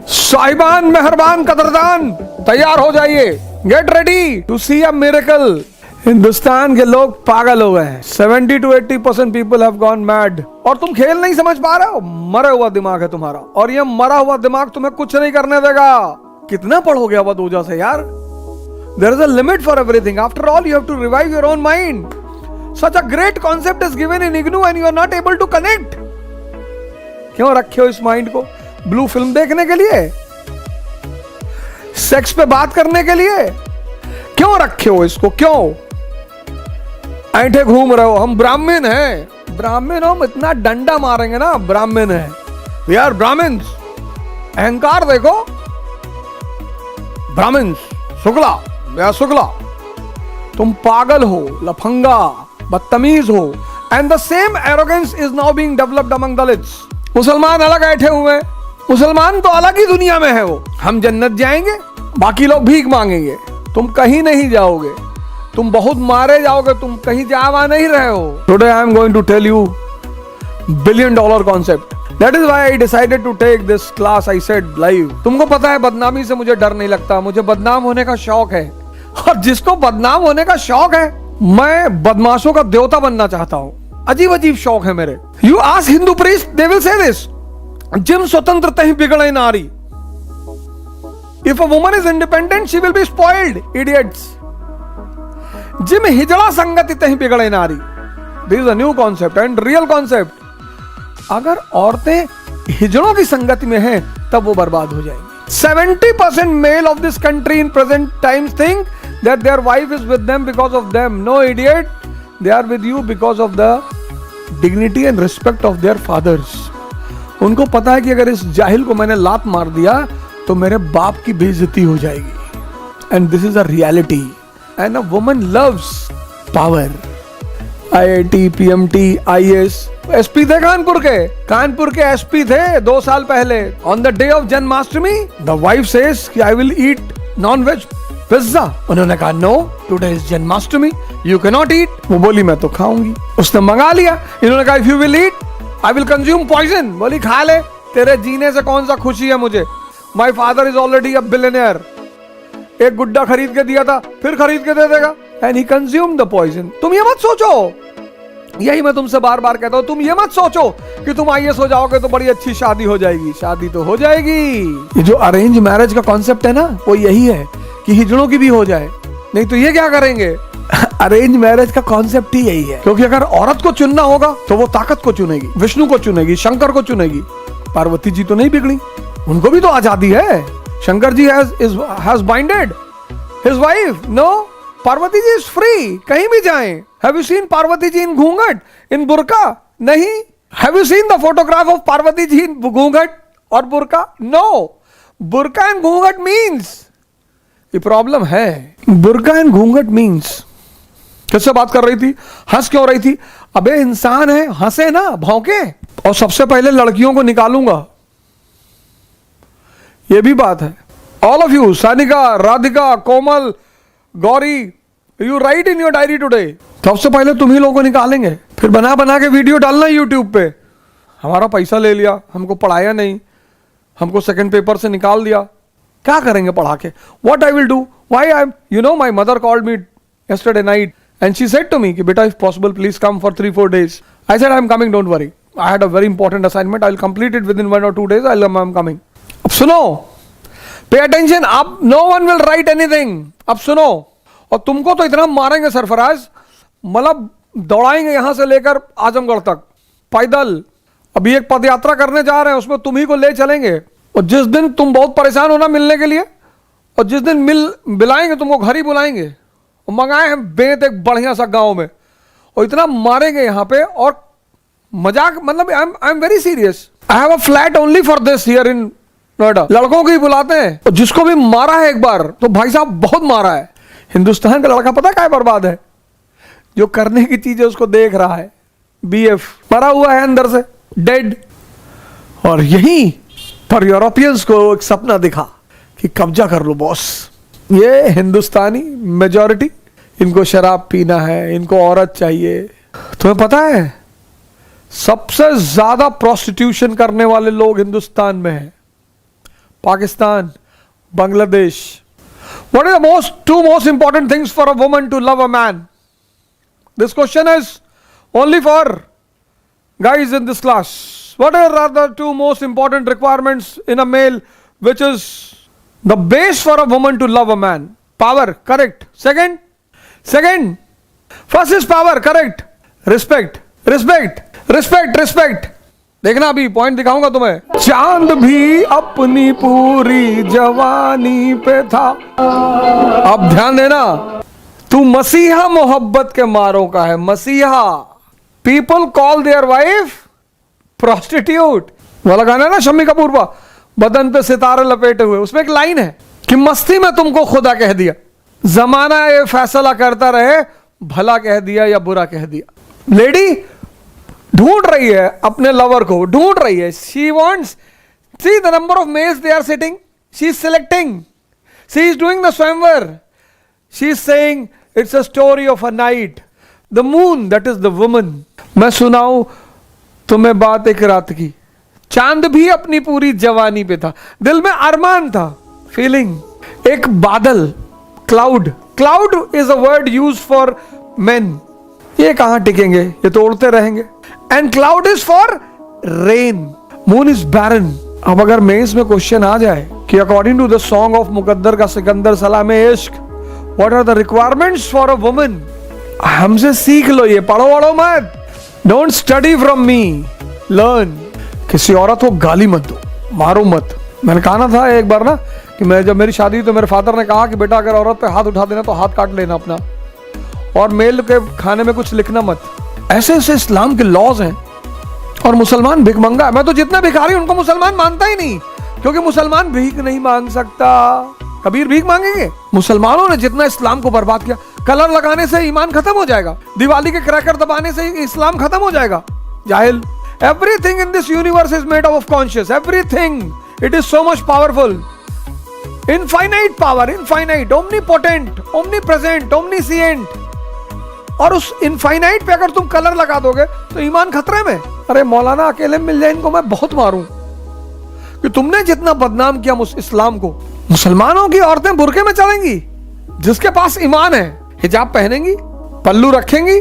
साहिबान, मेहरबान, कदरदान, तैयार हो जाइए। Get ready to see a miracle. Hindustan के लोग पागल हो गए हैं। 70 to 80% people have gone mad. और तुम खेल नहीं समझ पा रहे हो। मरा हुआ दिमाग है तुम्हारा, और ये मरा हुआ दिमाग तुम्हें कुछ नहीं करने देगा। कितना पढ़ोगे अवध ओझा से यार। There is a limit for everything. After all, you have to revive your own mind. Such a great concept is given in IGNOU and you are not able to connect. क्यों रखे हो इस माइंड को? Blue film देखने के लिए? Sex पे बात करने के लिए? क्यों रखे हो इसको? क्यों ऐठे घूम रहे हो? हम ब्राह्मण हैं। ब्राह्मण हो, इतना डंडा मारेंगे ना, ब्राह्मण है। We are Brahmins. अहंकार देखो। ब्राह्मण्स, शुक्ला, या शुक्ला। तुम पागल हो, लफंगा, बदतमीज हो। And the same arrogance is now being developed among Dalits. मुसलमान अलग बैठे हुए हैं। मुसलमान तो अलग ही दुनिया में है वो। हम जन्नत जाएंगे, बाकी लोग भीख मांगेंगे। तुम कहीं नहीं जाओगे, तुम बहुत मारे जाओगे, तुम कहीं जावा नहीं रहे हो। Today I am going to tell you $1 billion concept. That is why I decided to take this class. I said live. तुमको पता है बदनामी से मुझे डर नहीं लगता, मुझे बदनाम होने का शौक है। और जिसको बदनाम होने का शौक है, मैं बदमाशों का देवता बनना चाहता हूँ। अजीब अजीब शौक है मेरे। You ask Hindu priest, they will say this. Gym स्वतंत्र तहीं बिगड़े नारी। If a woman is independent, she will be spoiled. Idiots. जिम हिजड़ा संगति तहीं बिगड़े नारी। This is a new concept and real concept. अगर औरतें हिजड़ों की संगति में हैं, तब वो बर्बाद हो जाएंगी। 70% male of this country in present times think that their wife is with them because of them. No, idiot. They are with you because of the dignity and respect of their fathers. उनको पता है कि अगर इस जाहिल को मैंने लात मार दिया तो मेरे बाप की बेइज्जती हो जाएगी। And this is a reality. And a woman loves power. IIT, PMT, IAS, SP थे कानपुर के SP थे 2 साल पहले। On the day of Janmashtami, the wife says कि I will eat non-veg pizza. उन्होंने कहा no, today is Janmashtami, you cannot eat। वो बोली मैं तो खाऊंगी। उसने मंगा लिया। इन्होंने कहा if you will eat, I will consume poison। बोली खा ले, तेरे जीने से कौन सा खुशी है मुझे। My father is already a billionaire। एक गुड्डा खरीद के दिया था, फिर खरीद के दे देगा। And he consumed the poison। तुम ये मत सोचो, यही मैं तुमसे बार बार कहता हूं, तुम ये मत सोचो कि तुम IAS हो जाओगे तो बड़ी अच्छी शादी हो जाएगी। शादी तो हो जाएगी। ये जो अरेंज मैरिज का कॉन्सेप्ट है ना, वो यही है कि हिजड़ों की भी हो जाए। नहीं तो ये क्या करेंगे? अरेंज मैरिज का कॉन्सेप्ट ही यही है। क्योंकि अगर औरत को चुनना होगा तो वो ताकत को चुनेगी, विष्णु को चुनेगी, शंकर को चुनेगी। पार्वती जी तो नहीं बिगड़ी, उनको भी तो आजादी है। Shankar ji has binded his wife। No, Parvati ji is free, कहीं भी जाएं। Have you seen Parvati ji in घूंघट, इन बुरका? नहीं। Have you seen the photograph of Parvati ji in घूंघट और बुरका? नो। बुरका एंड घूंघट मीन्स, ये प्रॉब्लम है। बुरका एंड घूंघट मीन्स, किससे बात कर रही थी? हंस क्यों रही थी? अबे इंसान है, हंसे ना, भौंके। और सबसे पहले लड़कियों को निकालूंगा, ये भी बात है। All of you, Sanika, Radhika, Komal, Gauri, you right in your diary today. सबसे पहले तुम ही लोगों को निकालेंगे, फिर बना बना के वीडियो डालना यूट्यूब पे। हमारा पैसा ले लिया, हमको पढ़ाया नहीं, हमको सेकंड पेपर से निकाल दिया। क्या करेंगे पढ़ा के? What I will do? Why I am, you know, my mother called me yesterday night and she said to me कि बेटा if possible please come for 3-4 days. I said I am coming, don't worry. I had a very important assignment. I will complete it within 1 or 2 days. I am coming. अब सुनो, pay attention. अब no one will write anything. अब सुनो, और तुमको तो इतना मारेंगे सरफराज, मतलब दौड़ाएंगे यहां से लेकर आजमगढ़ तक पैदल। अभी एक पद यात्रा करने जा रहे हैं, उसमें तुम ही को ले चलेंगे। और जिस दिन तुम बहुत परेशान हो ना मिलने के लिए, और जिस दिन मिलाएंगे तुमको घर ही बुलाएंगे। और मंगाए हैं बेत एक बढ़िया सा गांव में, और इतना मारेंगे यहां पे। और मजाक, मतलब I am very serious. I have a flat only for this here in Noida. लड़कों को ही बुलाते हैं, और जिसको भी मारा है एक बार तो भाई साहब बहुत मारा है। हिंदुस्तान का लड़का पता क्या बर्बाद है? जो करने की चीज है उसको देख रहा है। BF मरा हुआ है अंदर से, डेड। और यही पर यूरोपियंस को एक सपना दिखा कि कब्जा कर लो बॉस। ये हिंदुस्तानी मेजॉरिटी, इनको शराब पीना है, इनको औरत चाहिए। तुम्हें पता है सबसे ज्यादा प्रोस्टिट्यूशन करने वाले लोग हिंदुस्तान में हैं। Pakistan, Bangladesh. What are the two most important things for a woman to love a man? This question is only for guys in this class. What are the two most important requirements in a male, which is the base for a woman to love a man? Power, correct. Second, first is power, correct. Respect. देखना अभी point दिखाऊंगा तुम्हें। चांद भी अपनी पूरी जवानी पे था। अब ध्यान देना, तू मसीहा मोहब्बत के मारों का है, मसीहा। People call their wife prostitute वाला गाना है ना शम्मी कपूर का, बदन पे सितारे लपेटे हुए, उसमें एक लाइन है कि मस्ती में तुमको खुदा कह दिया, जमाना ये फैसला करता रहे भला कह दिया या बुरा कह दिया। लेडी ढूंढ रही है अपने लवर को, ढूंढ रही है। She wants, see the number of males they are sitting, she is selecting, she is doing the स्वयंवर, she is saying it's a story of a night, the moon that is the woman. मैं सुनाऊं तुम्हें बात एक रात की, चांद भी अपनी पूरी जवानी पे था, दिल में अरमान था, फीलिंग। एक बादल, cloud is a word use for men. ये कहां टिकेंगे, ये तो उड़ते रहेंगे। And cloud is for rain, moon is barren. अब अगर मेंस में क्वेश्चन आ जाए कि according to the song of Muqaddar ka Sikandar Salaame Ishq, what are the requirements for a woman, हमसे सीख लो, ये पढ़ो मत, don't study from me, learn. किसी औरत को गाली मत दो, मारो मत। मैंने कहा ना था एक बार ना कि मैं जब मेरी शादी हुई तो मेरे फादर ने कहा कि बेटा अगर औरत पे हाथ उठा देना तो हाथ काट लेना अपना, और मेल के खाने में कुछ लिखना मत। ऐसे ऐसे इस्लाम के लॉज हैं। और मुसलमान भिखमंगा है। मैं तो जितने भिखारी उनको मुसलमान मानता ही नहीं, क्योंकि मुसलमान भीख नहीं मांग सकता। कबीर भीख मांगेंगे? मुसलमानों ने जितना इस्लाम को बर्बाद किया, कलर लगाने से ईमान खत्म हो जाएगा, दिवाली के क्रैकर दबाने से इस्लाम खत्म हो जाएगा। जाहिल। Everything in this universe is made of conscious, everything, it is so much powerful, infinite power, infinite, omnipotent, omnipresent, omniscient. और उस इनफाइनाइट पे अगर तुम कलर लगा दोगे तो ईमान खतरे में। अरे मौलाना अकेले मिल जाए इनको मैं बहुत मारूं, कि तुमने जितना बदनाम किया इस्लाम को। मुसलमानों की औरतें बुरके में चलेंगी, जिसके पास ईमान है हिजाब पहनेंगी, पल्लू रखेंगी,